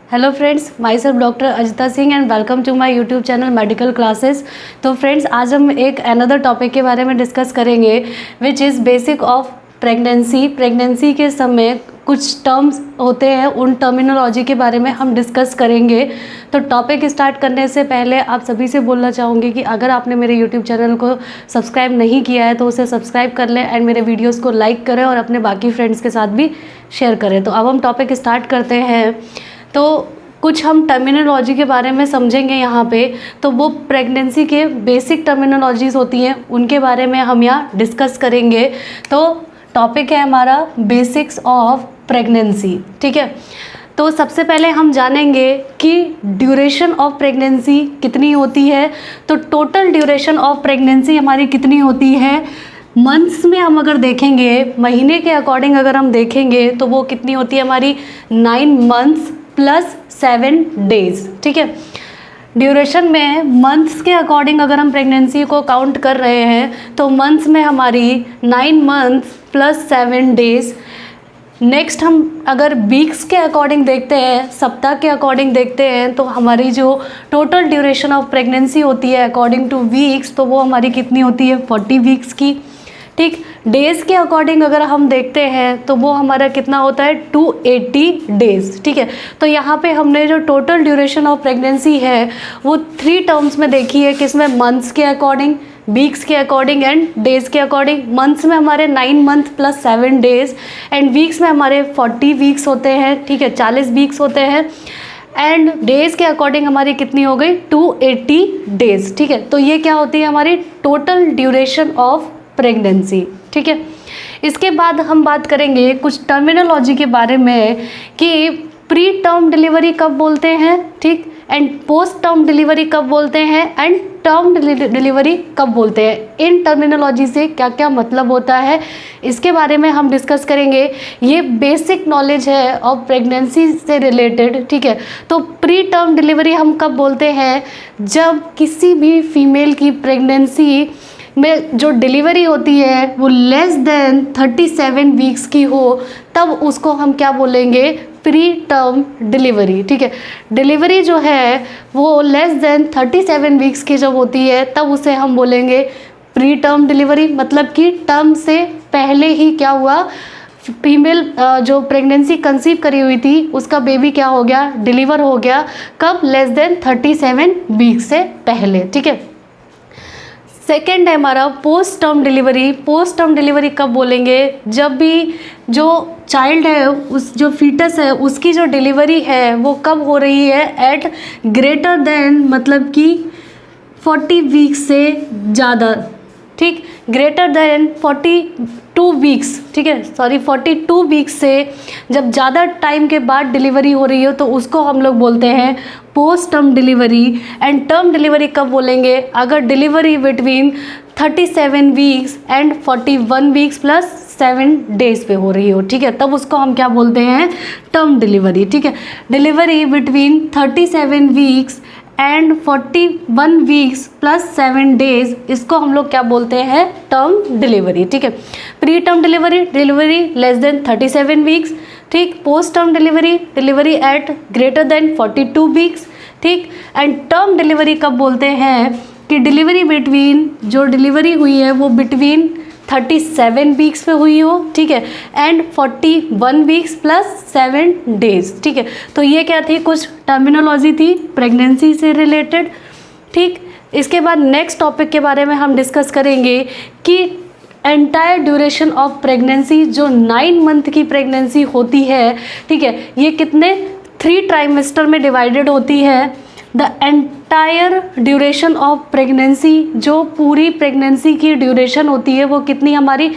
Hello friends, myself doctor Ajita Singh and welcome to my YouTube channel medical classes. तो friends, आज हम एक another topic के बारे में डिस्कस करेंगे which is basic of pregnancy के समय कुछ टर्म्स होते हैं, उन टर्मिनोलॉजी के बारे में हम डिस्कस करेंगे। तो टॉपिक स्टार्ट करने से पहले आप सभी से बोलना चाहूँगी कि अगर आपने मेरे यूट्यूब चैनल को सब्सक्राइब नहीं किया है तो उसे सब्सक्राइब कर लें एंड मेरे वीडियोस को लाइक करें और अपने बाकी फ्रेंड्स के साथ भी शेयर करें। तो अब हम टॉपिक स्टार्ट करते हैं। तो कुछ हम टर्मिनोलॉजी के बारे में समझेंगे यहाँ पे। तो वो प्रेगनेंसी के बेसिक टर्मिनोलॉजीज़ होती हैं, उनके बारे में हम यहाँ डिस्कस करेंगे। तो टॉपिक है हमारा बेसिक्स ऑफ प्रेगनेंसी, ठीक है। तो सबसे पहले हम जानेंगे कि ड्यूरेशन ऑफ प्रेगनेंसी कितनी होती है। तो टोटल ड्यूरेशन ऑफ प्रेगनेंसी हमारी कितनी होती है, मंथ्स में हम अगर देखेंगे, महीने के अकॉर्डिंग अगर हम देखेंगे तो वो कितनी होती है हमारी 9 मंथ्स प्लस 7 डेज, ठीक है। ड्यूरेशन में मंथ्स के अकॉर्डिंग अगर हम प्रेगनेंसी को काउंट कर रहे हैं तो मंथ्स में हमारी 9 मंथ्स प्लस 7 डेज। नेक्स्ट हम अगर वीक्स के अकॉर्डिंग देखते हैं, सप्ताह के अकॉर्डिंग देखते हैं, तो हमारी जो टोटल ड्यूरेशन ऑफ प्रेगनेंसी होती है अकॉर्डिंग टू वीक्स, तो वो हमारी कितनी होती है 40 वीक्स की, ठीक। डेज़ के अकॉर्डिंग अगर हम देखते हैं तो वो हमारा कितना होता है 280 डेज़, ठीक है। तो यहाँ पे हमने जो टोटल ड्यूरेशन ऑफ प्रेगनेंसी है वो 3 टर्म्स में देखी है, किसमें, मंथ्स के अकॉर्डिंग, वीक्स के अकॉर्डिंग एंड डेज़ के अकॉर्डिंग। मंथ्स में हमारे 9 month plus 7 days and weeks में हमारे 40 वीक्स होते हैं, ठीक है, 40 वीक्स होते हैं। एंड डेज़ के अकॉर्डिंग हमारी कितनी हो गई 280 डेज़, ठीक है। तो ये क्या होती है हमारी टोटल ड्यूरेशन ऑफ प्रेगनेंसी, ठीक है। इसके बाद हम बात करेंगे कुछ टर्मिनोलॉजी के बारे में कि प्री टर्म डिलीवरी कब बोलते हैं, ठीक, एंड पोस्ट टर्म डिलीवरी कब बोलते हैं एंड टर्म डिलीवरी कब बोलते हैं। इन टर्मिनोलॉजी से क्या क्या मतलब होता है इसके बारे में हम डिस्कस करेंगे। ये बेसिक नॉलेज है ऑफ प्रेगनेंसी से रिलेटेड, ठीक है। तो प्री टर्म डिलीवरी हम कब बोलते हैं, जब किसी भी फीमेल की प्रेगनेंसी में जो डिलीवरी होती है वो लेस देन 37 वीक्स की हो, तब उसको हम क्या बोलेंगे, प्री टर्म डिलीवरी, ठीक है। डिलीवरी जो है वो लेस देन 37 वीक्स की जब होती है तब उसे हम बोलेंगे प्री टर्म डिलीवरी। मतलब कि टर्म से पहले ही क्या हुआ, फीमेल जो प्रेगनेंसी कंसीव करी हुई थी उसका बेबी क्या हो गया, डिलीवर हो गया। कब, लेस देन 37 वीक्स से पहले, ठीक है। सेकेंड है हमारा post term delivery. Post term delivery कब बोलेंगे, जब भी जो चाइल्ड है, उस जो फीटस है उसकी जो डिलीवरी है वो कब हो रही है, एट ग्रेटर देन, मतलब कि 40 वीक्स से ज़्यादा, ठीक, ग्रेटर देन 42 वीक्स, ठीक है, सॉरी 42 वीक्स से जब ज़्यादा टाइम के बाद डिलीवरी हो रही हो तो उसको हम लोग बोलते हैं post term delivery. And term delivery कब बोलेंगे, अगर delivery between 37 weeks and 41 weeks plus 7 days पे हो रही हो, ठीक है, तब उसको हम क्या बोलते हैं, टर्म डिलीवरी, ठीक है। Delivery between 37 weeks and 41 weeks plus 7 days, इसको हम लोग क्या बोलते हैं, टर्म डिलीवरी, ठीक है। Pre term delivery, delivery less than 37 weeks, ठीक। Post term delivery, delivery at greater than 42 weeks, ठीक। एंड टर्म डिलीवरी कब बोलते हैं कि डिलीवरी बिटवीन, जो डिलीवरी हुई है वो बिटवीन 37 वीक्स पे हुई हो, ठीक है, एंड 41 वीक्स प्लस 7 डेज, ठीक है। तो ये क्या थी, कुछ टर्मिनोलॉजी थी प्रेगनेंसी से रिलेटेड, ठीक। इसके बाद नेक्स्ट टॉपिक के बारे में हम डिस्कस करेंगे कि एंटायर ड्यूरेशन ऑफ प्रेगनेंसी, जो 9 मंथ की प्रेगनेंसी होती है, ठीक है, ये कितने 3 ट्राइमेस्टर में डिवाइडेड होती है। The entire duration of pregnancy, जो पूरी प्रेगनेंसी की ड्यूरेशन होती है वो कितनी हमारी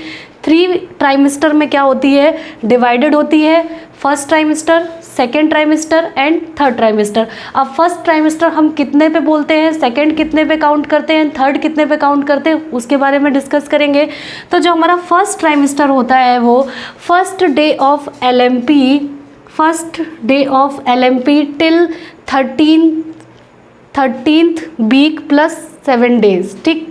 3 ट्राइमेस्टर में क्या होती है, डिवाइडेड होती है। First trimester, second trimester and third trimester. अब फर्स्ट ट्राइमेस्टर हम कितने पे बोलते हैं, सेकेंड कितने पे काउंट करते हैं, थर्ड कितने पे काउंट करते हैं, उसके बारे में डिस्कस करेंगे। तो जो हमारा फर्स्ट ट्राइमेस्टर होता है वो first day of LMP, first day of LMP till 13th week plus 7 days, ठीक।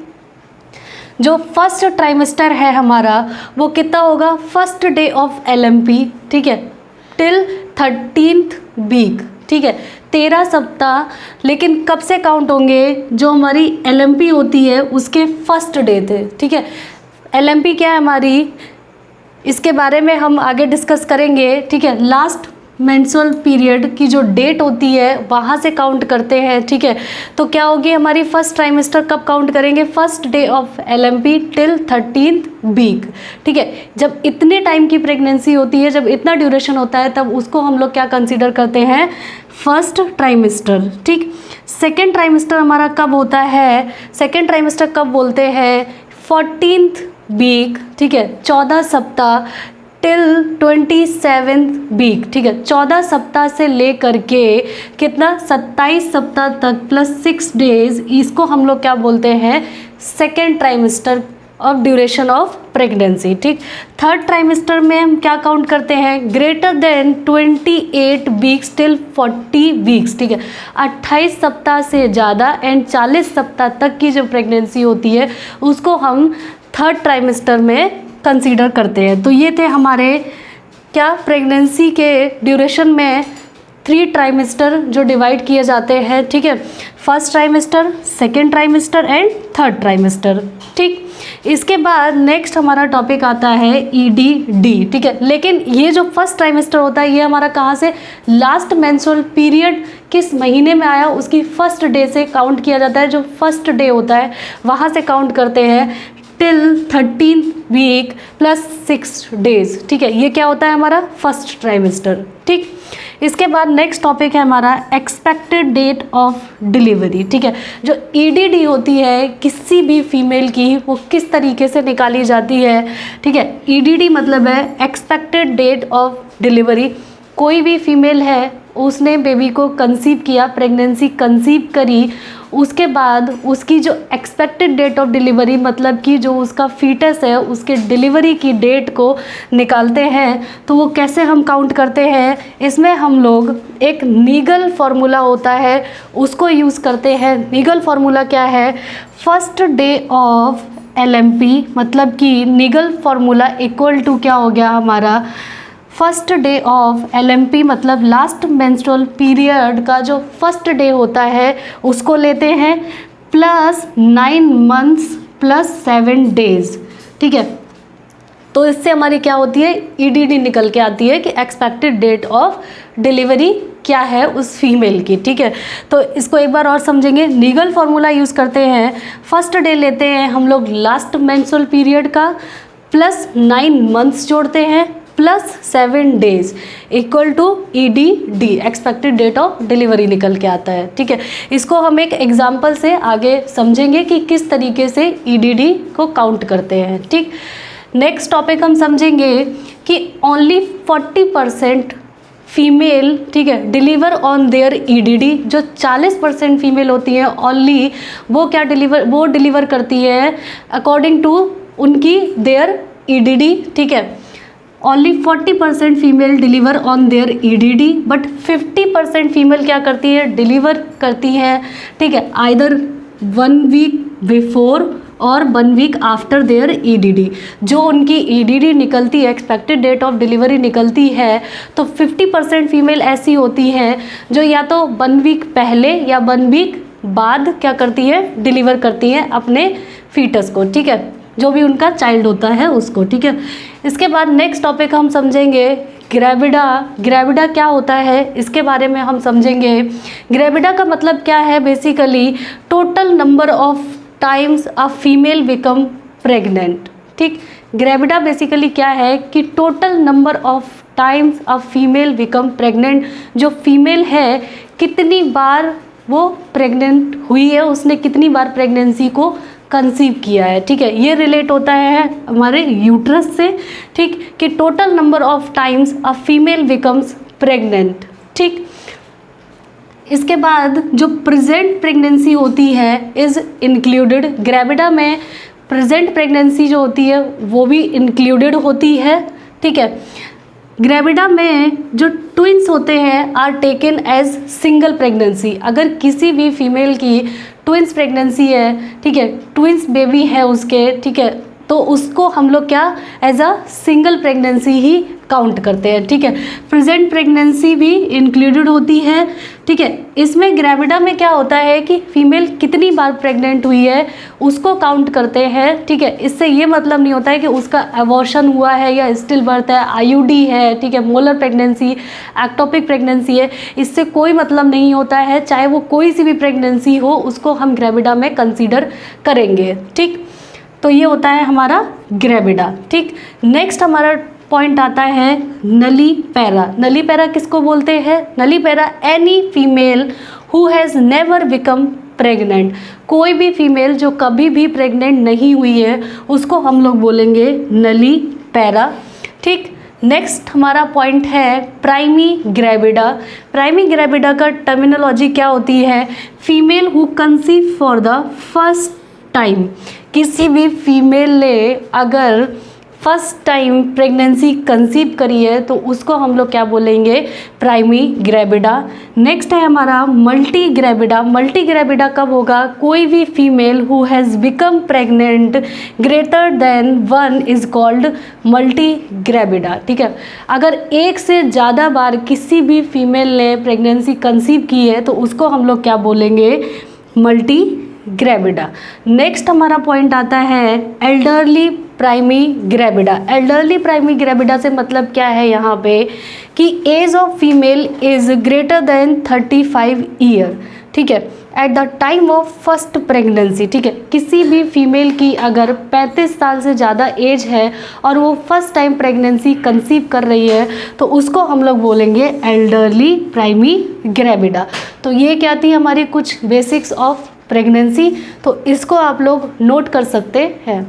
जो फर्स्ट ट्राइमेस्टर है हमारा वो कितना होगा, फर्स्ट डे ऑफ LMP, ठीक है, टिल 13th वीक, ठीक है, 13 सप्ताह। लेकिन कब से काउंट होंगे? जो हमारी LMP होती है उसके फर्स्ट डे थे, ठीक है। LMP क्या है हमारी, इसके बारे में हम आगे डिस्कस करेंगे, ठीक है। लास्ट मेंस्ट्रुअल पीरियड की जो डेट होती है वहाँ से काउंट करते हैं, ठीक है। तो क्या होगी हमारी फर्स्ट ट्राइमेस्टर कब काउंट करेंगे? First day of LMP till 13th week, ठीक है। जब इतने टाइम की प्रेगनेंसी होती है, जब इतना ड्यूरेशन होता है, तब उसको हम लोग क्या कंसीडर करते हैं? फर्स्ट ट्राइमेस्टर, ठीक। सेकेंड ट्राइमेस्टर हमारा कब होता है? सेकेंड ट्राइमेस्टर कब बोलते हैं? 14th वीक, ठीक है, 14 सप्ताह टिल 27th वीक, ठीक है। 14 सप्ताह से ले करके कितना? 27 सप्ताह तक प्लस 6 डेज, इसको हम लोग क्या बोलते हैं? Second trimester of duration of pregnancy, ठीक। थर्ड ट्राइमेस्टर में हम क्या काउंट करते हैं? Greater than 28 weeks till 40 weeks, ठीक है। 28 सप्ताह से ज़्यादा एंड 40 सप्ताह तक की जो प्रेगनेंसी होती है उसको हम थर्ड ट्राइमेस्टर में कंसीडर करते हैं। तो ये थे हमारे क्या, प्रेगनेंसी के ड्यूरेशन में 3 ट्राइमेस्टर जो डिवाइड किए जाते हैं, ठीक है। First trimester, second trimester and third trimester, ठीक। इसके बाद नेक्स्ट हमारा टॉपिक आता है EDD, ठीक है। लेकिन ये जो फर्स्ट ट्राइमेस्टर होता है ये हमारा कहाँ से? लास्ट मेंस्ट्रुअल पीरियड किस महीने में आया उसकी फर्स्ट डे से काउंट किया जाता है। जो फर्स्ट डे होता है वहाँ से काउंट करते हैं till 13th week plus 6 days, ठीक है। ये क्या होता है हमारा? फर्स्ट ट्राइमेस्टर, ठीक। इसके बाद नेक्स्ट टॉपिक है हमारा एक्सपेक्टेड डेट ऑफ डिलीवरी, ठीक है। जो EDD होती है किसी भी फीमेल की, वो किस तरीके से निकाली जाती है, ठीक है। EDD मतलब है एक्सपेक्टेड डेट ऑफ डिलीवरी। कोई भी फीमेल है, उसने बेबी को कंसीव किया, प्रेगनेंसी कंसीव करी, उसके बाद उसकी जो एक्सपेक्टेड डेट ऑफ डिलीवरी मतलब कि जो उसका फीटस है उसके डिलीवरी की डेट को निकालते हैं। तो वो कैसे हम काउंट करते हैं? इसमें हम लोग एक नीगल फार्मूला होता है उसको यूज़ करते हैं। नीगल फार्मूला क्या है? फर्स्ट डे ऑफ LMP मतलब कि नीगल फार्मूला इक्वल टू क्या हो गया हमारा? फर्स्ट डे ऑफ LMP मतलब लास्ट मेंस्ट्रुअल पीरियड का जो फर्स्ट डे होता है उसको लेते हैं प्लस 9 मंथ्स प्लस 7 डेज, ठीक है। तो इससे हमारी क्या होती है? EDD निकल के आती है कि एक्सपेक्टेड डेट ऑफ डिलीवरी क्या है उस फीमेल की, ठीक है। तो इसको एक बार और समझेंगे। नीगल फार्मूला यूज़ करते हैं, फर्स्ट डे लेते हैं हम लोग लास्ट मेंस्ट्रुअल पीरियड का प्लस 9 मंथ्स जोड़ते हैं plus 7 days equal to EDD, expected date of delivery निकल के आता है, ठीक है। इसको हम एक एग्जांपल से आगे समझेंगे कि किस तरीके से EDD को काउंट करते हैं, ठीक। नेक्स्ट टॉपिक हम समझेंगे कि ओनली 40% फीमेल, ठीक है, डिलीवर ऑन देयर EDD। जो 40% फीमेल होती हैं ओनली वो क्या डिलीवर करती है अकॉर्डिंग टू उनकी देयर EDD, ठीक है। Only 40% female deliver on their EDD but 50% female क्या करती है? डिलीवर करती है, ठीक है, आइदर 1 वीक बिफोर और 1 वीक आफ्टर देयर EDD। जो उनकी EDD निकलती है, एक्सपेक्टेड डेट ऑफ डिलीवरी निकलती है, तो 50% फीमेल ऐसी होती हैं जो या तो 1 वीक पहले या 1 वीक बाद क्या करती है? डिलीवर करती हैं अपने फीटस को, ठीक है, जो भी उनका चाइल्ड होता है उसको, ठीक है। इसके बाद नेक्स्ट टॉपिक हम समझेंगे ग्रेविडा। ग्रेविडा क्या होता है इसके बारे में हम समझेंगे। ग्रेविडा का मतलब क्या है? Basically total number of times a female become pregnant, ठीक। ग्रेविडा बेसिकली क्या है कि total number of times a female become pregnant. जो फीमेल है कितनी बार वो प्रेग्नेंट हुई है, उसने कितनी बार प्रेगनेंसी को कंसीव किया है, ठीक है। ये रिलेट होता है हमारे यूट्रस से, ठीक, कि total number of times a female becomes pregnant, ठीक। इसके बाद जो प्रेजेंट प्रेगनेंसी होती है इज़ इंक्लूडेड। ग्रेविडा में प्रेजेंट प्रेगनेंसी जो होती है वो भी इंक्लूडेड होती है, ठीक है। ग्रेविडा में जो ट्विंस होते हैं are taken as single pregnancy. अगर किसी भी फीमेल की ट्विंस प्रेगनेंसी है, ठीक है, ट्विंस बेबी है उसके, ठीक है, तो उसको हम लोग क्या एज अ सिंगल प्रेगनेंसी ही काउंट करते हैं, ठीक है। प्रेजेंट प्रेगनेंसी भी इंक्लूडेड होती है, ठीक है। इसमें ग्रेविडा में क्या होता है कि फीमेल कितनी बार प्रेग्नेंट हुई है उसको काउंट करते हैं, ठीक है। इससे ये मतलब नहीं होता है कि उसका एबॉर्शन हुआ है या स्टिल बर्थ है, आईयूडी है, ठीक है, मोलर प्रेगनेंसी, एक्टोपिक प्रेगनेंसी है, इससे कोई मतलब नहीं होता है। चाहे वो कोई सी भी प्रेगनेंसी हो उसको हम ग्रेविडा में कंसीडर करेंगे, ठीक। तो ये होता है हमारा ग्रेविडा, ठीक। नेक्स्ट हमारा पॉइंट आता है नली पैरा। नली पैरा किसको बोलते हैं? नली para any female who has never become pregnant. कोई भी फीमेल जो कभी भी प्रेग्नेंट नहीं हुई है उसको हम लोग बोलेंगे नली पैरा, ठीक। नेक्स्ट हमारा पॉइंट है प्राइमी ग्रेविडा। प्राइमी ग्रेविडा का टर्मिनोलॉजी क्या होती है? Female who conceive for the first time. किसी भी फीमेल ने अगर फर्स्ट टाइम प्रेगनेंसी कंसीव करी है तो उसको हम लोग क्या बोलेंगे? Primi gravida. नेक्स्ट है हमारा मल्टी ग्रेविडा। मल्टी ग्रेविडा कब होगा? कोई भी female who has become pregnant greater than 1 is called multi gravida, ठीक है। अगर एक से ज़्यादा बार किसी भी फीमेल ने प्रेगनेंसी कंसीव की है तो उसको हम लोग क्या बोलेंगे? Multi gravida. नेक्स्ट हमारा पॉइंट आता है elderly primi gravida. Elderly primi gravida से मतलब क्या है यहाँ पे कि age of female is greater than 35 year, ठीक है, at the time of first pregnancy, ठीक है। किसी भी फीमेल की अगर 35 साल से ज़्यादा एज है और वो फर्स्ट टाइम प्रेगनेंसी कंसीव कर रही है तो उसको हम लोग बोलेंगे एल्डरली प्राइमी ग्रेविडा। तो ये क्या थी हमारी कुछ बेसिक्स ऑफ प्रेगनेंसी, तो इसको आप लोग नोट कर सकते हैं।